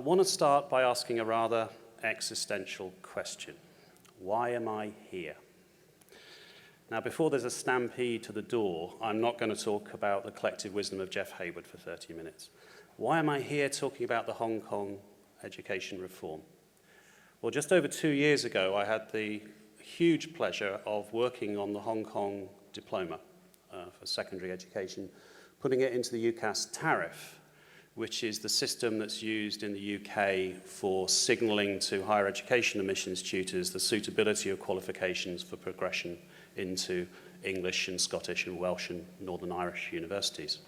want to start by asking a rather existential question. Why am I here? Now, before there's a stampede to the door, I'm not going to talk about the collective wisdom of Geoff HAYWARD for 30 minutes. Why am I here talking about the Hong Kong education reform? Well, just over 2 years ago, I had the huge pleasure of working on the Hong Kong diploma for secondary education, putting it into the UCAS tariff, which is the system that's used in the UK for signalling to higher education admissions tutors the suitability of qualifications for progression into English and Scottish and Welsh and Northern Irish universities.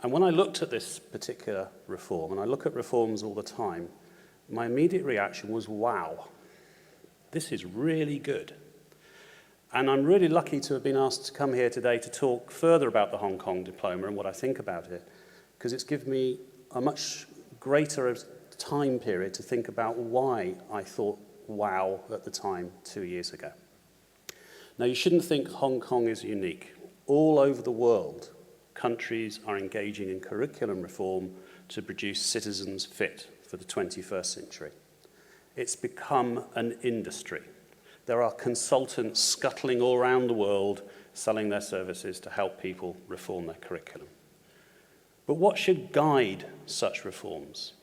And when I looked at this particular reform, and I look at reforms all the time, my immediate reaction was, wow, this is really good. And I'm really lucky to have been asked to come here today to talk further about the Hong Kong diploma and what I think about it, because it's given me a much greater time period to think about why I thought wow at the time 2 years ago. Now, you shouldn't think Hong Kong is unique. All over the world, countries are engaging in curriculum reform to produce citizens fit for the 21st century. It's become an industry. There are consultants scuttling all around the world selling their services to help people reform their curriculum. But what should guide such reforms?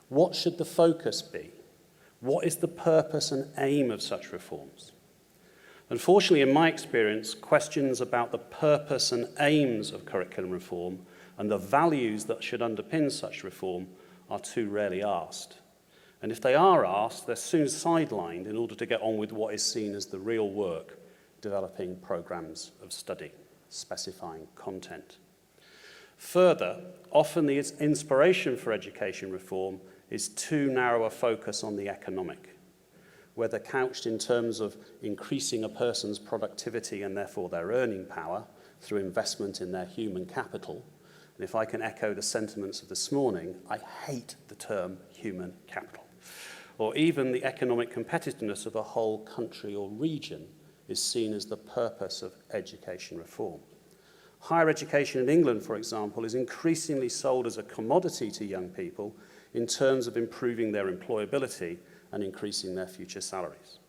What should the focus be? What is the purpose and aim of such reforms? Unfortunately, in my experience, questions about the purpose and aims of curriculum reform and the values that should underpin such reform are too rarely asked. And if they are asked, they're soon sidelined in order to get on with what is seen as the real work, developing programs of study, specifying content. Further, often the inspiration for education reform is too narrow a focus on the economic, whether couched in terms of increasing a person's productivity and therefore their earning power through investment in their human capital. And if I can echo the sentiments of this morning, I hate the term human capital. Or even the economic competitiveness of a whole country or region is seen as the purpose of education reform. Higher education in England, for example, is increasingly sold as a commodity to young people in terms of improving their employability and increasing their future salaries.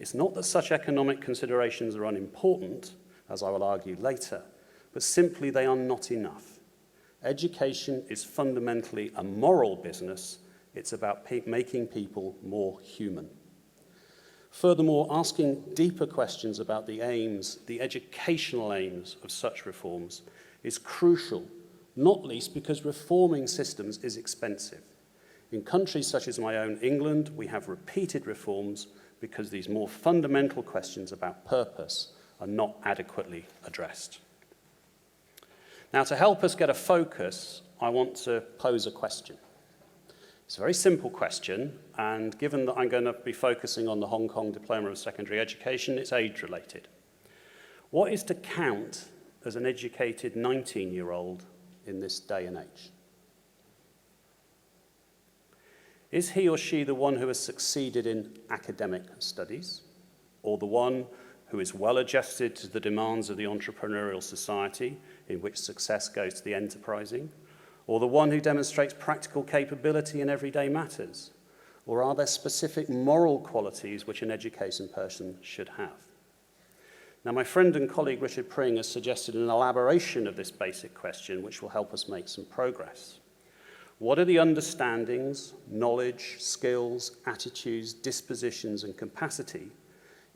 It's not that such economic considerations are unimportant, as I will argue later, but simply they are not enough. Education is fundamentally a moral business. It's about making people more human. Furthermore, asking deeper questions about the aims, the educational aims of such reforms is crucial, not least because reforming systems is expensive. In countries such as my own, England, we have repeated reforms because these more fundamental questions about purpose are not adequately addressed. Now, to help us get a focus, I want to pose a question. It's a very simple question, and given that I'm going to be focusing on the Hong Kong Diploma of Secondary Education, it's age-related. What is to count as an educated 19-year-old in this day and age? Is he or she the one who has succeeded in academic studies, or the one who is well adjusted to the demands of the entrepreneurial society in which success goes to the enterprising, or the one who demonstrates practical capability in everyday matters? Or are there specific moral qualities which an education person should have? Now, my friend and colleague Richard Pring has suggested an elaboration of this basic question which will help us make some progress. What are the understandings, knowledge, skills, attitudes, dispositions, and capacity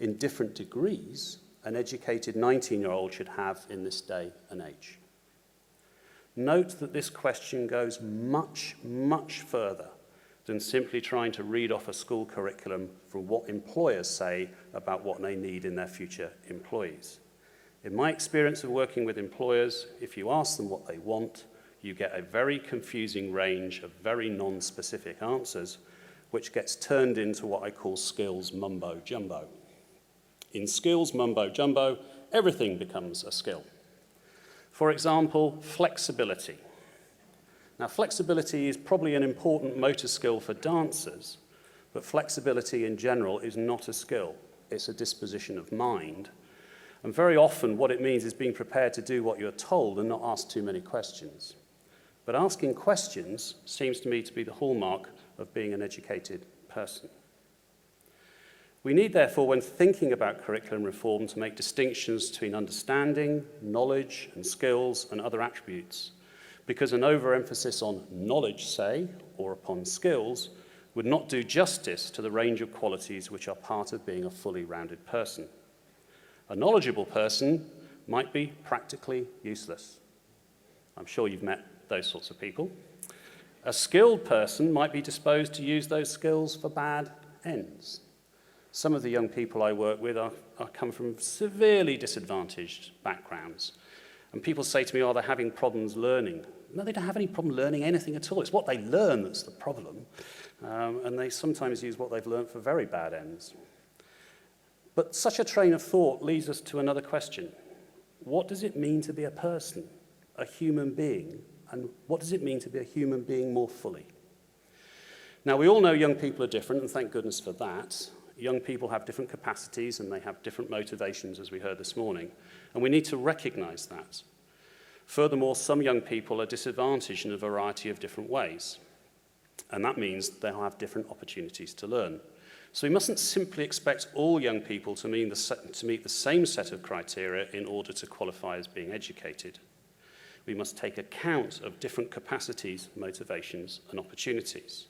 in different degrees an educated 19-year-old should have in this day and age? Note that this question goes much, much further than simply trying to read off a school curriculum from what employers say about what they need in their future employees. In my experience of working with employers, if you ask them what they want, you get a very confusing range of very non-specific answers, which gets turned into what I call skills mumbo-jumbo. In skills mumbo-jumbo, everything becomes a skill. For example, flexibility. Now, flexibility is probably an important motor skill for dancers, but flexibility in general is not a skill. It's a disposition of mind. And very often what it means is being prepared to do what you're told and not ask too many questions. But asking questions seems to me to be the hallmark of being an educated person. We need, therefore, when thinking about curriculum reform, to make distinctions between understanding, knowledge, and skills and other attributes, because an overemphasis on knowledge, say, or upon skills, would not do justice to the range of qualities which are part of being a fully rounded person. A knowledgeable person might be practically useless. I'm sure you've met those sorts of people. A skilled person might be disposed to use those skills for bad ends. Some of the young people I work with come from severely disadvantaged backgrounds. And people say to me, oh, they're having problems learning. No, they don't have any problem learning anything at all. It's what they learn that's the problem. And they sometimes use what they've learned for very bad ends. But such a train of thought leads us to another question. What does it mean to be a person, a human being? And what does it mean to be a human being more fully? Now, we all know young people are different, and thank goodness for that. Young people have different capacities, and they have different motivations, as we heard this morning. And we need to recognize that. Furthermore, some young people are disadvantaged in a variety of different ways. And that means they'll have different opportunities to learn. So we mustn't simply expect all young people to meet the same set of criteria in order to qualify as being educated. We must take account of different capacities, motivations, and opportunities.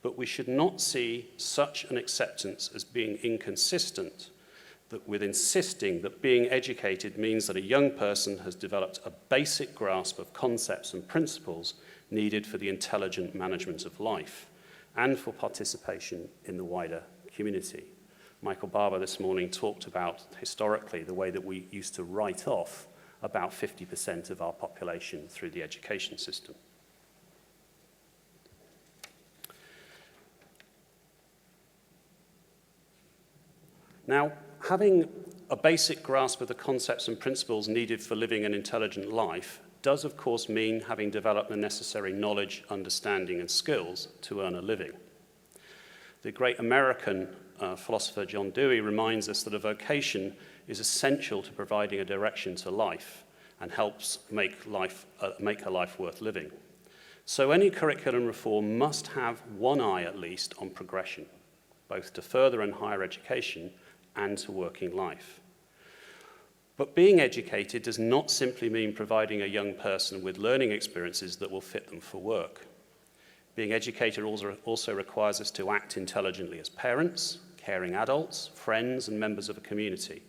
But we should not see such an acceptance as being inconsistent with insisting that being educated means that a young person has developed a basic grasp of concepts and principles needed for the intelligent management of life and for participation in the wider community. Michael Barber this morning talked about, historically, the way that we used to write off about 50% of our population through the education system. Now, having a basic grasp of the concepts and principles needed for living an intelligent life does, of course, mean having developed the necessary knowledge, understanding, and skills to earn a living. The great American philosopher John Dewey reminds us that a vocation is essential to providing a direction to life and helps make a life worth living. So any curriculum reform must have one eye at least on progression, both to further and higher education and to working life. But being educated does not simply mean providing a young person with learning experiences that will fit them for work. Being educated also requires us to act intelligently as parents, caring adults, friends, and members of a community,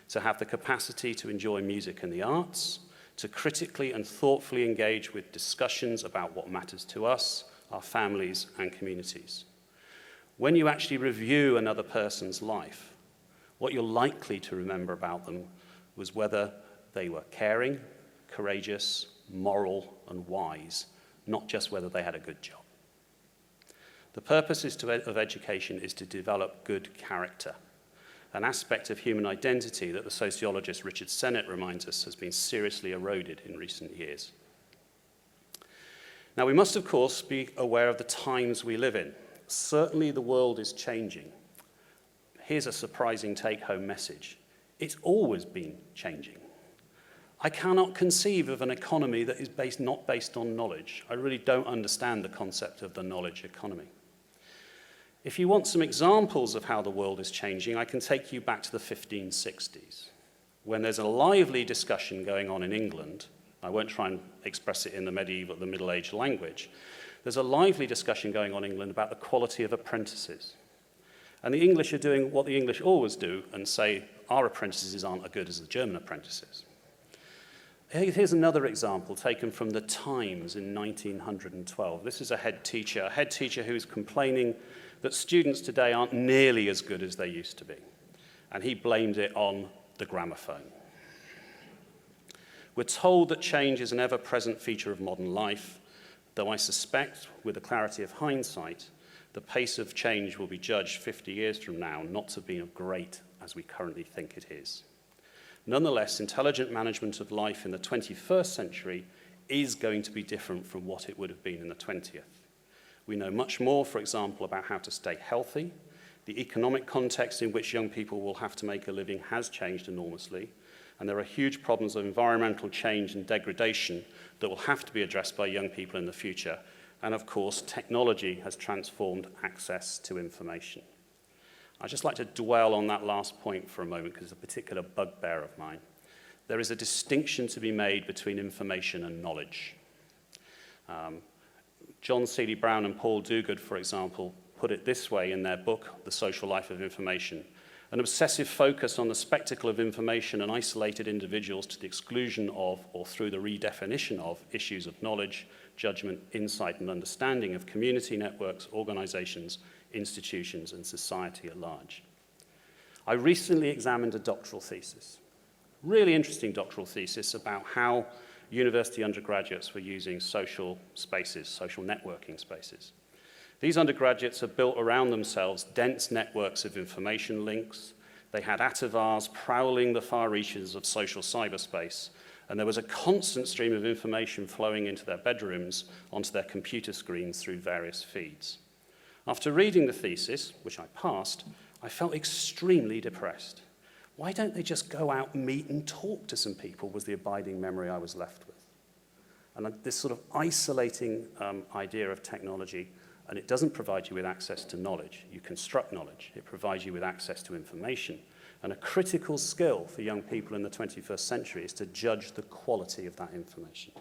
to have the capacity to enjoy music and the arts, to critically and thoughtfully engage with discussions about what matters to us, our families, and communities. When you actually review another person's life, what you're likely to remember about them was whether they were caring, courageous, moral, and wise, not just whether they had a good job. The purpose of education is to develop good character, an aspect of human identity that the sociologist Richard Sennett reminds us has been seriously eroded in recent years. Now, we must, of course, be aware of the times we live in. Certainly, the world is changing. Here's a surprising take-home message. It's always been changing. I cannot conceive of an economy that is not based on knowledge. I really don't understand the concept of the knowledge economy. If you want some examples of how the world is changing, I can take you back to the 1560s, when there's a lively discussion going on in England. I won't try and express it in the Middle Age language. There's a lively discussion going on in England about the quality of apprentices. And the English are doing what the English always do and say, our apprentices aren't as good as the German apprentices. Here's another example taken from the Times in 1912. This is a head teacher who's complaining that students today aren't nearly as good as they used to be. And he blamed it on the gramophone. We're told that change is an ever-present feature of modern life, though I suspect, with the clarity of hindsight, the pace of change will be judged 50 years from now not to be as great as we currently think it is. Nonetheless, intelligent management of life in the 21st century is going to be different from what it would have been in the 20th. We know much more, for example, about how to stay healthy. The economic context in which young people will have to make a living has changed enormously. And there are huge problems of environmental change and degradation that will have to be addressed by young people in the future. And of course, technology has transformed access to information. I'd just like to dwell on that last point for a moment because it's a particular bugbear of mine. There is a distinction to be made between information and knowledge. John Seeley Brown and Paul Duguid, for example, put it this way in their book, The Social Life of Information. An obsessive focus on the spectacle of information and isolated individuals to the exclusion of, or through the redefinition of, issues of knowledge, judgment, insight, and understanding of community networks, organizations, institutions, and society at large. I recently examined a doctoral thesis, really interesting doctoral thesis about how university undergraduates were using social spaces, social networking spaces. These undergraduates have built around themselves dense networks of information links. They had ativars prowling the far reaches of social cyberspace, and there was a constant stream of information flowing into their bedrooms onto their computer screens through various feeds. After reading the thesis, which I passed, I felt extremely depressed. Why don't they just go out, meet, and talk to some people was the abiding memory I was left with. And this sort of isolating idea of technology, and it doesn't provide you with access to knowledge. You construct knowledge. It provides you with access to information. And a critical skill for young people in the 21st century is to judge the quality of that information.